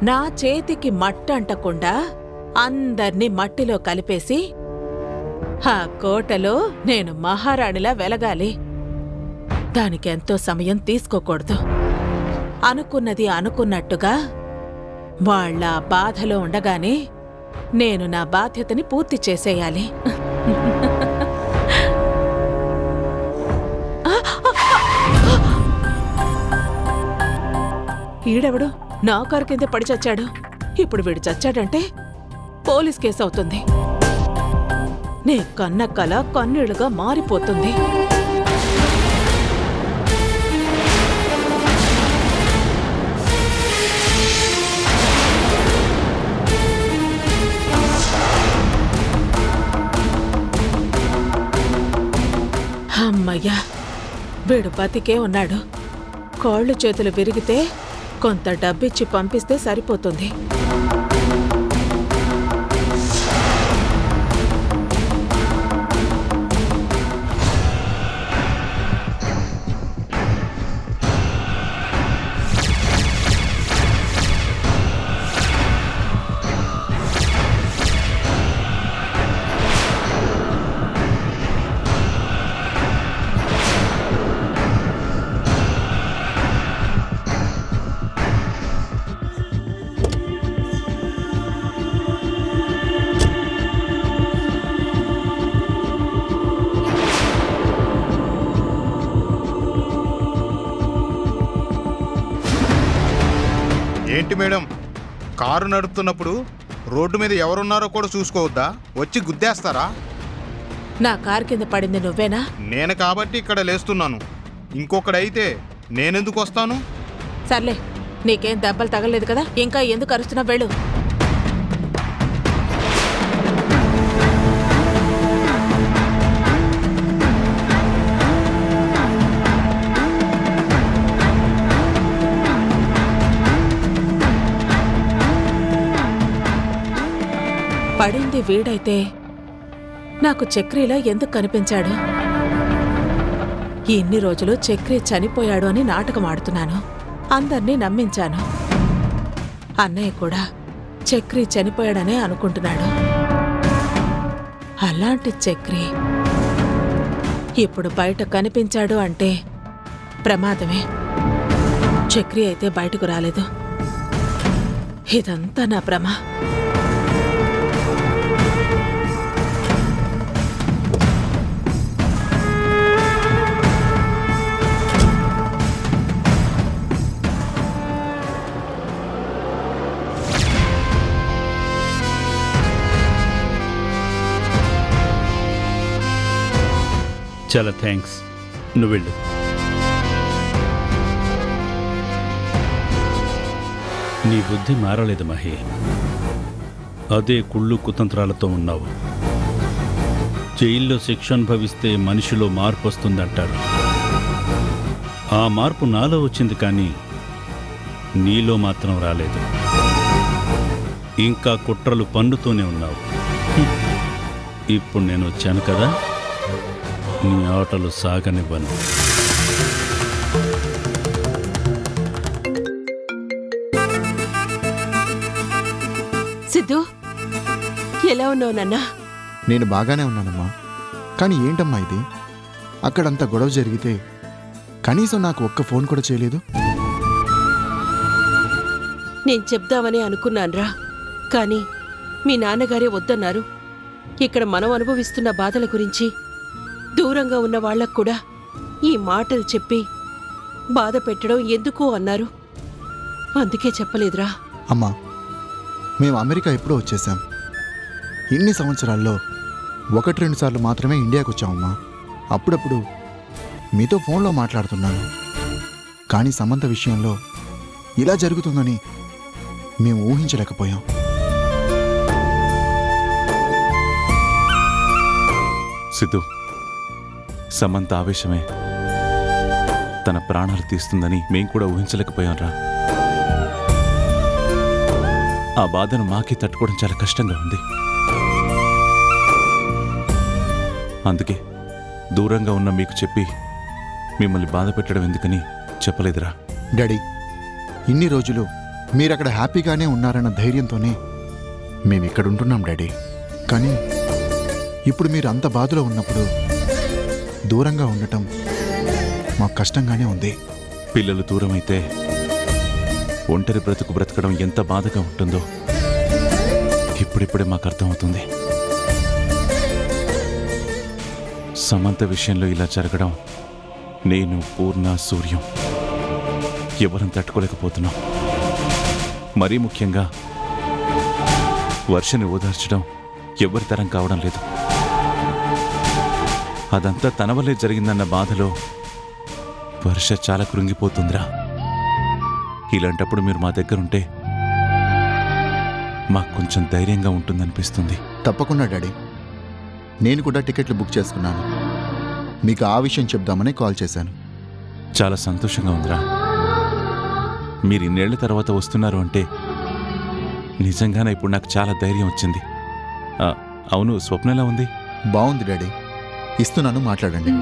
నా చేతికి మట్టంటకుండా అందర్నీ మట్టిలో కలిపేసి ఆ కోటలో నేను మహారాణిలా వెలగాలి. దానికెంతో సమయం తీసుకోకూడదు. అనుకున్నది అనుకున్నట్టుగా వాళ్ళ బాధలో ఉండగానే నేను నా బాధ్యతని పూర్తి చేసేయాలి. ఈడెవడు నా కారు కింద పడి చచ్చాడు. ఇప్పుడు వీడు చచ్చాడంటే పోలీస్ కేసు అవుతుంది. నే కన్న కల కన్నీళ్లుగా మారిపోతుంది. అమ్మయ్యా, వీడు బతికే ఉన్నాడు. కాళ్ళు చేతులు విరిగితే కొంత డబ్బిచ్చి పంపిస్తే సరిపోతుంది. ఏంటి మేడం, కారు నడుపుతున్నప్పుడు రోడ్డు మీద ఎవరున్నారో కూడా చూసుకోవద్దా? వచ్చి గుద్దేస్తారా? నా కారు కింద పడింది నువ్వేనా? నేను కాబట్టి ఇక్కడ లేస్తున్నాను. ఇంకొకడైతే నేనెందుకు వస్తాను? సర్లే, నీకేం దెబ్బలు తగలేదు కదా, ఇంకా ఎందుకు అరుస్తున్నావు? వెళ్ళు. పడింది వీడైతే నాకు చక్రిలా ఎందుకు కనిపించాడు? ఇన్ని రోజులు చక్రి చనిపోయాడు అని నాటకం ఆడుతున్నాను. అందర్నీ నమ్మించాను. అన్నయ్య కూడా చక్రి చనిపోయాడనే అనుకుంటున్నాడు. అలాంటి చక్రి ఇప్పుడు బయట కనిపించాడు అంటే ప్రమాదమే. చక్రి అయితే బయటకు రాలేదు. ఇదంతా నా భ్రమ. చాలా థ్యాంక్స్. నువ్వు వెళ్ళు. నీ బుద్ధి మారలేదు మహి. అదే కుళ్ళు కుతంత్రాలతో ఉన్నావు. జైల్లో శిక్ష అనుభవిస్తే మనిషిలో మార్పు వస్తుందంటారు. ఆ మార్పు నాలో వచ్చింది, కానీ నీలో మాత్రం రాలేదు. ఇంకా కుట్రలు పన్నుతూనే ఉన్నావు. ఇప్పుడు నేను వచ్చాను కదా, నీ ఆటలు సాగనివ్వను. సిద్ధు, ఎలా ఉన్నావు నాన్నా? నేను బాగానే ఉన్నానమ్మా. కానీ ఏంటమ్మా ఇది? అక్కడంత గొడవ జరిగితే కనీసం నాకు ఒక్క ఫోన్ కూడా చేయలేదు. నేను చెప్దామని అనుకున్నాన్రా, కానీ మీ నాన్నగారే వద్దన్నారు. ఇక్కడ మనం అనుభవిస్తున్న బాధల గురించి దూరంగా ఉన్న వాళ్లకు కూడా ఈ మాటలు చెప్పి బాధ పెట్టడం ఎందుకు అన్నారు. అందుకే చెప్పలేదురా. అమ్మా, మేము అమెరికా ఎప్పుడో వచ్చేసాం. ఇన్ని సంవత్సరాల్లో 1-2 సార్లు మాత్రమే ఇండియాకు వచ్చామమ్మా. అప్పుడప్పుడు మీతో ఫోన్లో మాట్లాడుతున్నాను. కానీ సమంత విషయంలో ఇలా జరుగుతుందని మేము ఊహించలేకపోయాం. సిద్ధు, సమంత ఆవేశమే తన ప్రాణాలు తీస్తుందని మేం కూడా ఊహించలేకపోయాంరా. ఆ బాధను మాకే తట్టుకోవడం చాలా కష్టంగా ఉంది. అందుకే దూరంగా ఉన్న మీకు చెప్పి మిమ్మల్ని బాధ పెట్టడం ఎందుకని చెప్పలేదురా. డాడీ, ఇన్ని రోజులు మీరక్కడ హ్యాపీగానే ఉన్నారన్న ధైర్యంతోనే మేము ఇక్కడ ఉంటున్నాం డాడీ. కానీ ఇప్పుడు మీరు అంత బాధలో ఉన్నప్పుడు దూరంగా ఉండటం మాకు కష్టంగానే ఉంది. పిల్లలు దూరమైతే ఒంటరి బ్రతుకు బ్రతకడం ఎంత బాధగా ఉంటుందో ఇప్పుడిప్పుడే మాకు అర్థమవుతుంది. సమంత విషయంలో ఇలా జరగడం నేను, పూర్ణ, సూర్యం ఎవరం తట్టుకోలేకపోతున్నాం. మరీ ముఖ్యంగా వర్షని ఓదార్చడం ఎవరి తరం కావడం లేదు. అదంతా తన వల్లే జరిగిందన్న బాధలో వర్ష చాలా కృంగిపోతుందిరా. ఇలాంటప్పుడు మీరు మా దగ్గరుంటే మాకు కొంచెం ధైర్యంగా ఉంటుందనిపిస్తుంది. తప్పకుండా డాడీ, నేను కూడా టికెట్లు బుక్ చేసుకున్నాను. మీకు ఆ విషయం చెప్దామని కాల్ చేశాను. చాలా సంతోషంగా ఉందిరా. మీరు ఇన్నేళ్ల తర్వాత వస్తున్నారు అంటే నిజంగానే ఇప్పుడు నాకు చాలా ధైర్యం వచ్చింది. అవును, స్వప్న ఎలా ఉంది? బాగుంది డాడీ, ఇస్తున్నాను, మాట్లాడండి.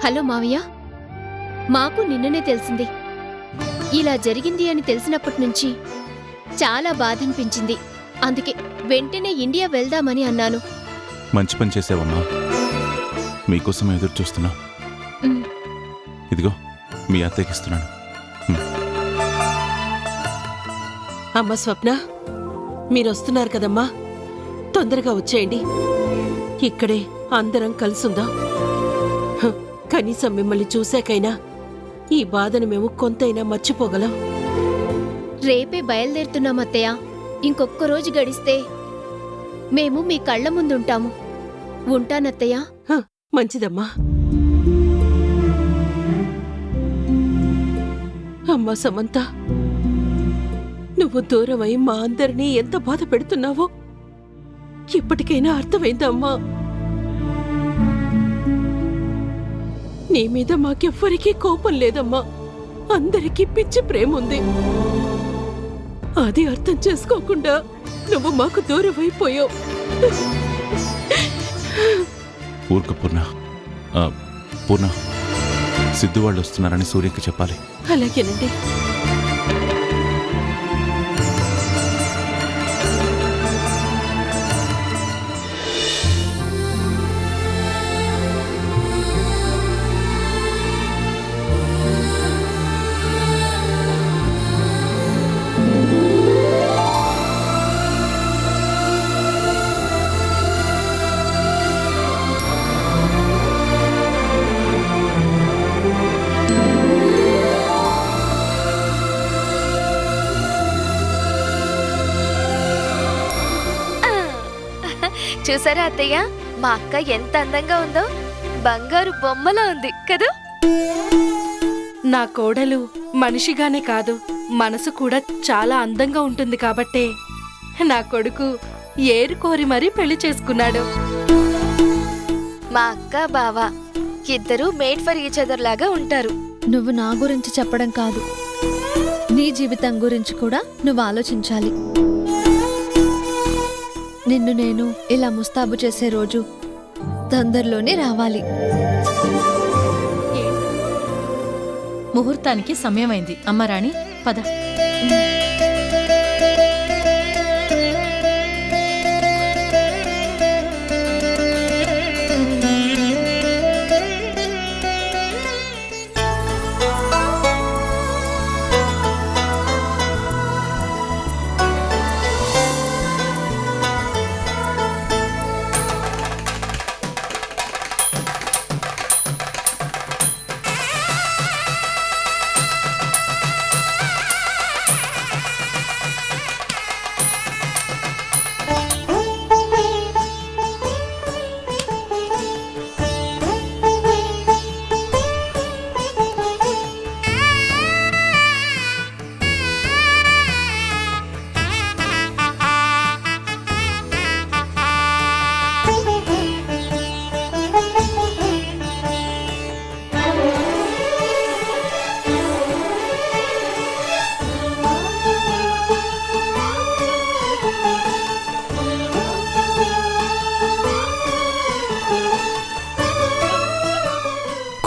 హలో మావయ్య, మాకు నిన్ననే తెలిసింది. ఇలా జరిగింది అని తెలిసినప్పటి నుంచి చాలా బాధ అనిపించింది. అందుకే వెంటనే ఇండియా వెళ్దామని అన్నాను. మంచి పని చేసావమ్మా. మీకోసం ఎదురు చూస్తున్నా. ఉమ్. ఇదిగో మీ అత్తయ్యకి ఇస్తున్నాను. అమ్మ స్వప్న, మీరొస్తున్నారు కదమ్మా, తొందరగా వచ్చేయండి. ఇక్కడే అందరం కలిసుందాం. హ, కనీసం మిమ్మల్ని చూశాకైనా ఈ బాధను మేము కొంతైనా మర్చిపోగలం. రేపే బయలుదేరుతున్నాం అత్తయ్య. ఇంకొక్క రోజు గడిస్తే మేము మీ కళ్ళ ముందుంటాము. ఉంటానత్తయ్య. హ, మంచిదమ్మా. అమ్మా సమంత, నువ్వు దూరమై మా అందరినీ ఎంత బాధ పెడుతున్నావో ఇప్పటికైనా అర్థమైందా అమ్మా? నీ మీద మాకెవ్వరికీ కోపం లేదమ్మా. అందరికీ పిచ్చి ప్రేమ ఉంది. అది అర్థం చేసుకోకుండా నువ్వు మాకు దూరమైపోయావు. ఊరుకు పూర్ణ. పూర్ణ, సిద్ధు వాళ్ళు వస్తున్నారని సూర్యకి చెప్పాలి. అలాగేనండి. చూసారా అత్తయ్య, మా అక్క ఎంత అందంగా ఉందో, బంగారు బొమ్మలా ఉంది కదూ. నా కోడలు మనిషిగానే కాదు, మనసు కూడా చాలా అందంగా ఉంటుంది కాబట్టే నా కొడుకు ఏరుకోరి మరీ పెళ్లి చేసుకున్నాడు. మా అక్క బావ ఇద్దరూ మేడ్ ఫర్ ఈచ్ అదర్ లాగా ఉంటారు. నువ్వు నా గురించి చెప్పడం కాదు, నీ జీవితం గురించి కూడా నువ్వు ఆలోచించాలి. నిన్ను నేను ఇలా ముస్తాబు చేసే రోజు తొందరలోనే రావాలి. ముహూర్తానికి సమయమైంది. అమ్మరాణి, పద.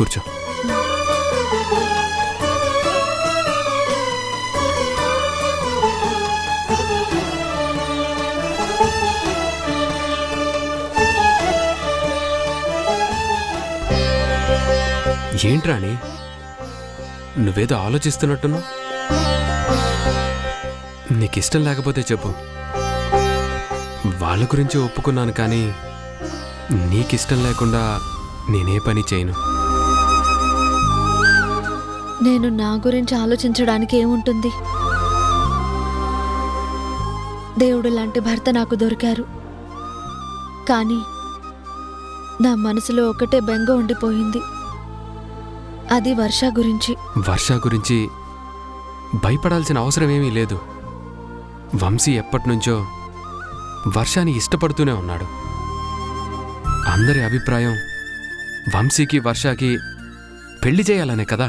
కూర్చో. ఏంట్రాణి, నువ్వేదో ఆలోచిస్తున్నట్టున్నావు? నీకిష్టం లేకపోతే చెప్పు, వాళ్ళ గురించి ఒప్పుకున్నాను, కానీ నీకిష్టం లేకుండా నేనే పని చేయను. నేను నా గురించి ఆలోచించడానికి ఏముంటుంది? దేవుడు లాంటి భర్త నాకు దొరికారు, కానీ నా మనసులో ఒకటే బెంగ ఉండిపోయింది. అది వర్ష గురించి. వర్ష గురించి భయపడాల్సిన అవసరమేమీ లేదు. వంశీ ఎప్పటినుంచో వర్షాని ఇష్టపడుతూనే ఉన్నాడు. అందరి అభిప్రాయం వంశీకి వర్షాకి పెళ్లి చేయాలనే కదా.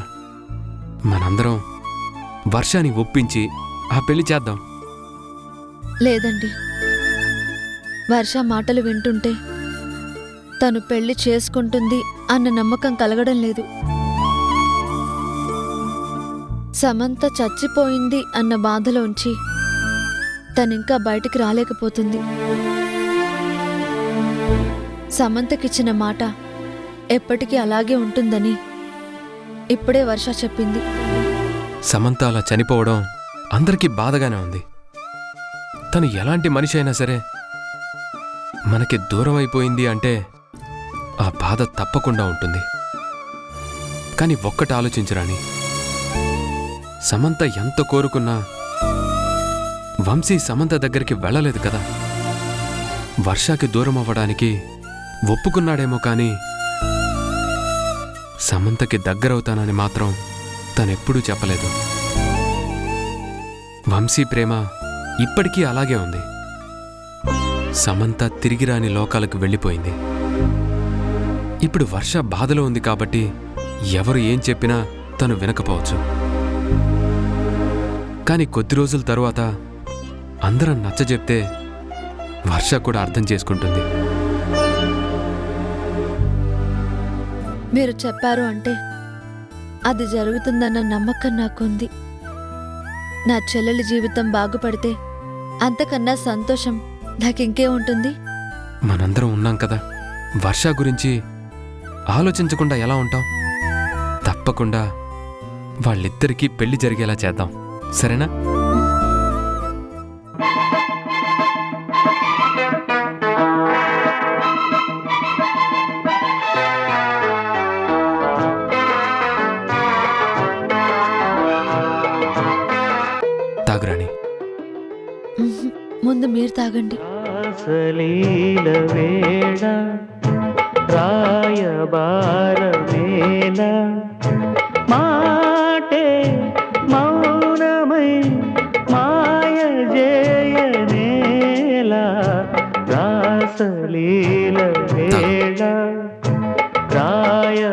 మనందరం వర్షాని ఒప్పించి ఆ పెళ్లి చేద్దాం. లేదండి, వర్ష మాటలు వింటుంటే తను పెళ్లి చేసుకుంటుంది అన్న నమ్మకం కలగడం లేదు. సమంత చచ్చిపోయింది అన్న బాధలోంచి తనింకా బయటికి రాలేకపోతుంది. సమంతకిచ్చిన మాట ఎప్పటికీ అలాగే ఉంటుందని ఇప్పుడే వర్ష చెప్పింది. సమంత అలా చనిపోవడం అందరికీ బాధగానే ఉంది. తను ఎలాంటి మనిషి అయినా సరే మనకి దూరం అయిపోయింది అంటే ఆ బాధ తప్పకుండా ఉంటుంది. కానీ ఒక్కటి ఆలోచించరాని, సమంత ఎంత కోరుకున్నా వంశీ సమంత దగ్గరికి వెళ్ళలేదు కదా. వర్షాకి దూరం అవ్వడానికి ఒప్పుకున్నాడేమో, కానీ సమంతకి దగ్గరవుతానని మాత్రం తనెప్పుడూ చెప్పలేదు. వంశీ ప్రేమ ఇప్పటికీ అలాగే ఉంది. సమంత తిరిగి రాని లోకాలకు వెళ్ళిపోయింది. ఇప్పుడు వర్ష బాధలో ఉంది కాబట్టి ఎవరు ఏం చెప్పినా తను వినకపోవచ్చు. కానీ కొద్ది రోజుల తరువాత అందరం నచ్చజెప్తే వర్ష కూడా అర్థం చేసుకుంటుంది. మీరు చెప్పారు అంటే అది జరుగుతుందన్న నమ్మకం నాకుంది. నా చెల్లెలి జీవితం బాగుపడితే అంతకన్నా సంతోషం నాకింకే ఉంటుంది. మనందరం ఉన్నాం కదా. వర్ష గురించి ఆలోచించకుండా ఎలా ఉంటాం? తప్పకుండా వాళ్ళిద్దరికీ పెళ్లి జరిగేలా చేద్దాం, సరేనా? తాగురాణి. ముందు మీరు తాగండి. మాటే మౌనమై మాయ జయనేలా రాసలీల వేళ రాయబారమేలా.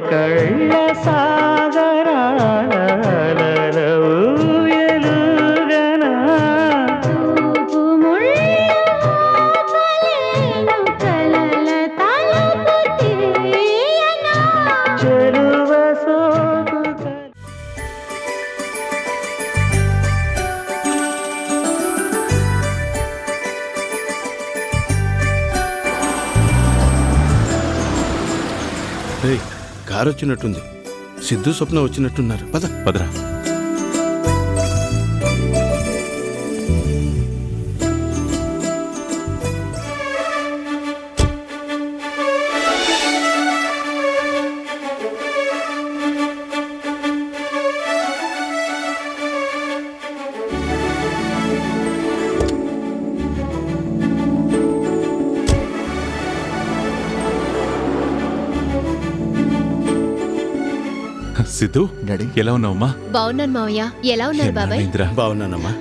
కళ్ళ సాగరాలూయలుగనా చెరువ సోకు. కారు వచ్చినట్టుంది. సిద్ధు స్వప్న వచ్చినట్టున్నారు. పద. పదరా. సిద్ధు, డాడీ ఎలా ఉన్నావమ్మా? బాగున్నాను మావయ్య. ఎలా ఉన్నారు బాబాయ్? ఇంద్రా, బాగున్నానమ్మా.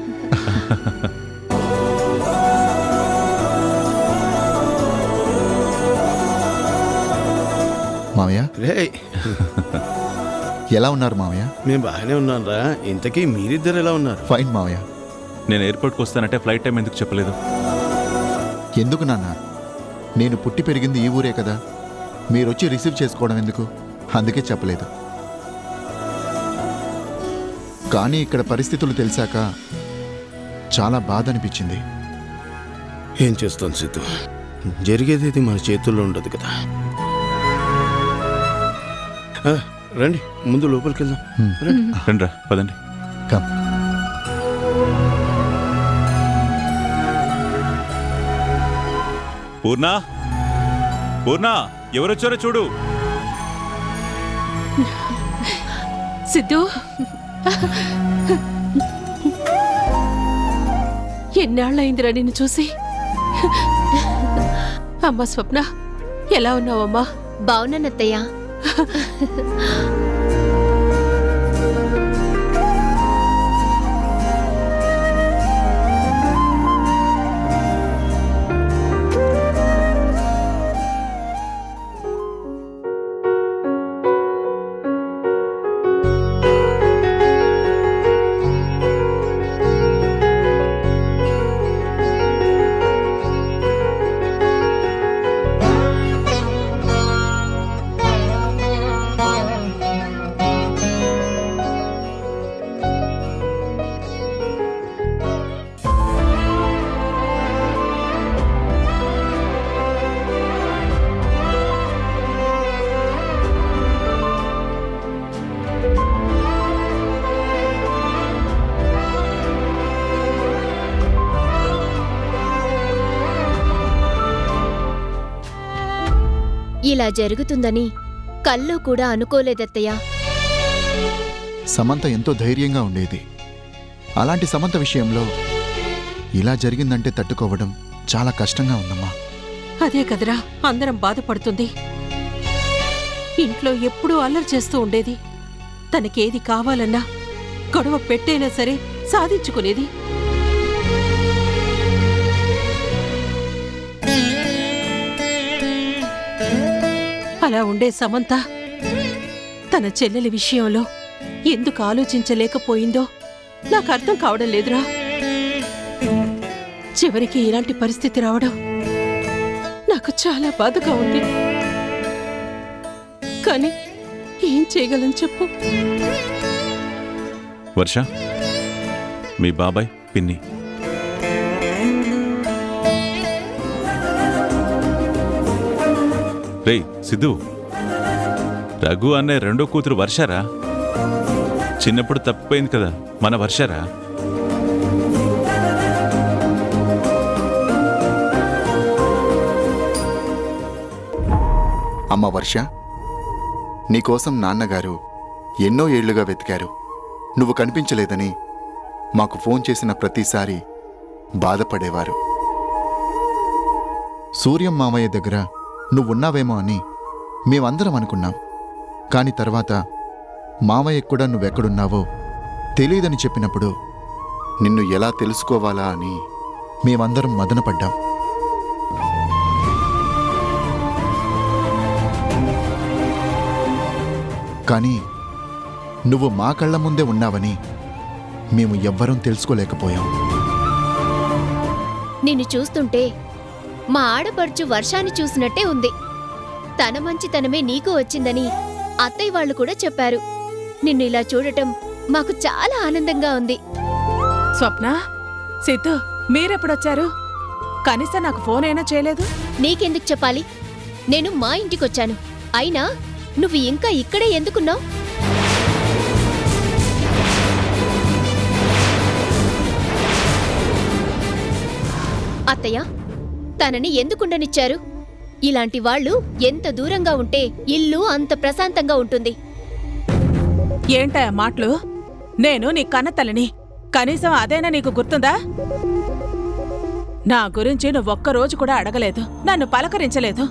మావయ్య రే, ఎలా ఉన్నారు మావయ్య? మేము బాగానే ఉన్నాం రా. ఇంతకీ మీరిద్దరు ఎలా ఉన్నారు? ఫైన్ మావయ్య. నేను ఎయిర్పోర్ట్కి వస్తానంటే ఫ్లైట్ టైం ఎందుకు చెప్పలేదు? ఎందుకు నాన్న? నేను పుట్టి పెరిగింది ఈ ఊరే కదా, మీరొచ్చి రిసీవ్ చేసుకోవడం ఎందుకు? అందుకే చెప్పలేదు. కానీ ఇక్కడ పరిస్థితులు తెలిసాక చాలా బాధ అనిపించింది. ఏం చేస్తాం సిద్ధు, జరిగేది మన చేతుల్లో ఉండదు కదా. రండి, ముందు లోపలికి వెళ్దాం. రండిరా, పదండి. కమ్. పూర్ణ, పూర్ణ, ఎవరొచ్చారో చూడు. సిద్ధు, ఎన్నాళ్ళయిందిరా నిన్ను చూసి. అమ్మా స్వప్న, ఎలా ఉన్నావమ్మా? బాగున్నానత్తయ్య. ఇలా జరుగుతుందని కల్లో కూడా అనుకోలేదత్తయ్య. సమంత ఎంతో ధైర్యంగా ఉండేది. అలాంటి సమంత విషయంలో ఇలా జరిగిందంటే తట్టుకోవడం చాలా కష్టంగా ఉందమ్మా. అదే కదరా అందరం బాధపడుతుంది. ఇంట్లో ఎప్పుడూ అల్లరి చేస్తూ ఉండేది. తనకేది కావాలన్నా గొడవ పెట్టైనా సరే సాధించుకునేది. అలా ఉండే సమంత తన చెల్లెలి విషయంలో ఎందుకు ఆలోచించలేకపోయిందో నాకు అర్థం కావడం లేదురా. చివరికి ఇలాంటి పరిస్థితి రావడం నాకు చాలా బాధగా ఉంది. కానీ ఏం చేయగలను చెప్పు. వర్ష, మీ బాబాయ్, పిన్ని. రే సిద్ధు, రఘు అనే రెండో కూతురు వర్షరా. చిన్నప్పుడు తప్పిపోయింది కదా మన వర్షరా. అమ్మ వర్ష, నీకోసం నాన్నగారు ఎన్నో ఏళ్లుగా వెతికారు. నువ్వు కనిపించలేదని మాకు ఫోన్ చేసిన ప్రతిసారి బాధపడేవారు. సూర్యం మామయ్య దగ్గర నువ్వున్నావేమో అని మేమందరం అనుకున్నాం. కాని తర్వాత మామయ్యకు కూడా నువ్వెక్కడున్నావో తెలీదని చెప్పినప్పుడు నిన్ను ఎలా తెలుసుకోవాలా అని మేమందరం మదనపడ్డాం. కానీ నువ్వు మా కళ్ళ ముందే ఉన్నావని మేము ఎవ్వరం తెలుసుకోలేకపోయాం. నిన్ను చూస్తుంటే మా ఆడపడుచు వర్షాన్ని చూసినట్టే ఉంది. తన మంచితనమే నీకు వచ్చిందని అత్తయ్య వాళ్ళు కూడా చెప్పారు. నిన్ను ఇలా చూడటం మాకు చాలా ఆనందంగా ఉంది. స్వప్న, సిద్ధు, మీరెప్పుడొచ్చారు? కనీసం నాకు ఫోన్ అయినా చేయలేదు. నీకెందుకు చెప్పాలి? నేను మా ఇంటికొచ్చాను. అయినా నువ్వు ఇంకా ఇక్కడే ఎందుకున్నావు? అత్తయ్య తనని ఎందుకుండనిచ్చారు? ఇలాంటి వాళ్ళు ఎంత దూరంగా ఉంటే ఇల్లు అంత ప్రశాంతంగా ఉంటుంది. ఏంటా మాటలు? నేను నీ కన్నతల్లిని, కనీసం అదేనా నీకు గుర్తుందా? నా గురించి నువ్వొక్కరోజు కూడా అడగలేదు, నన్ను పలకరించలేదు.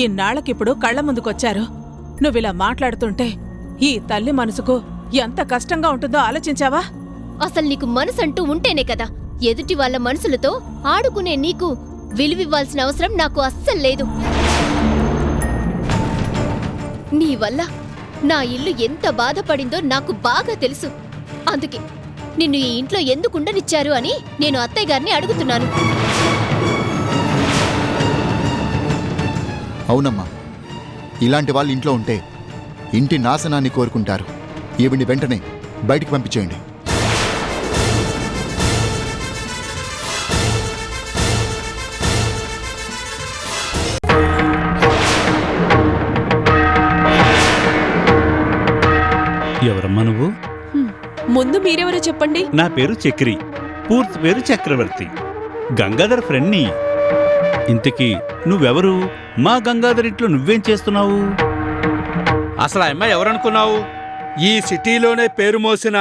ఇన్నాళ్లకిప్పుడు కళ్ల ముందుకొచ్చారు. నువ్విలా మాట్లాడుతుంటే ఈ తల్లి మనసుకు ఎంత కష్టంగా ఉంటుందో ఆలోచించావా? అసలు నీకు మనసంటూ ఉంటేనే కదా ఎదుటి వాళ్ళ మనసులతో ఆడుకునే నీకు విలువివ్వాల్సిన అవసరం నాకు అస్సలు లేదు. నీ వల్ల నా ఇల్లు ఎంత బాధపడిందో నాకు బాగా తెలుసు. అందుకే నిన్ను ఈ ఇంట్లో ఎందుకుండనిచ్చారు అని నేను అత్తయ్య గారిని అడుగుతున్నాను. అవునమ్మా, ఇలాంటి వాళ్ళు ఇంట్లో ఉంటే ఇంటి నాశనాన్ని కోరుకుంటారు. ఈవిని వెంటనే బయటికి పంపించేయండి. ఎవరమ్మా నువ్వు? ముందు మీరెవరో చెప్పండి. నా పేరు చక్రి, పూర్తి పేరు చక్రవర్తి, గంగాధర్ ఫ్రెండ్ని. ఇంతకీ నువ్వెవరు? మా గంగాధర్ ఇంట్లో నువ్వేం చేస్తున్నావు? అసలు ఆ అమ్మాయి ఎవరనుకున్నావు? ఈ సిటీలోనే పేరు మోసిన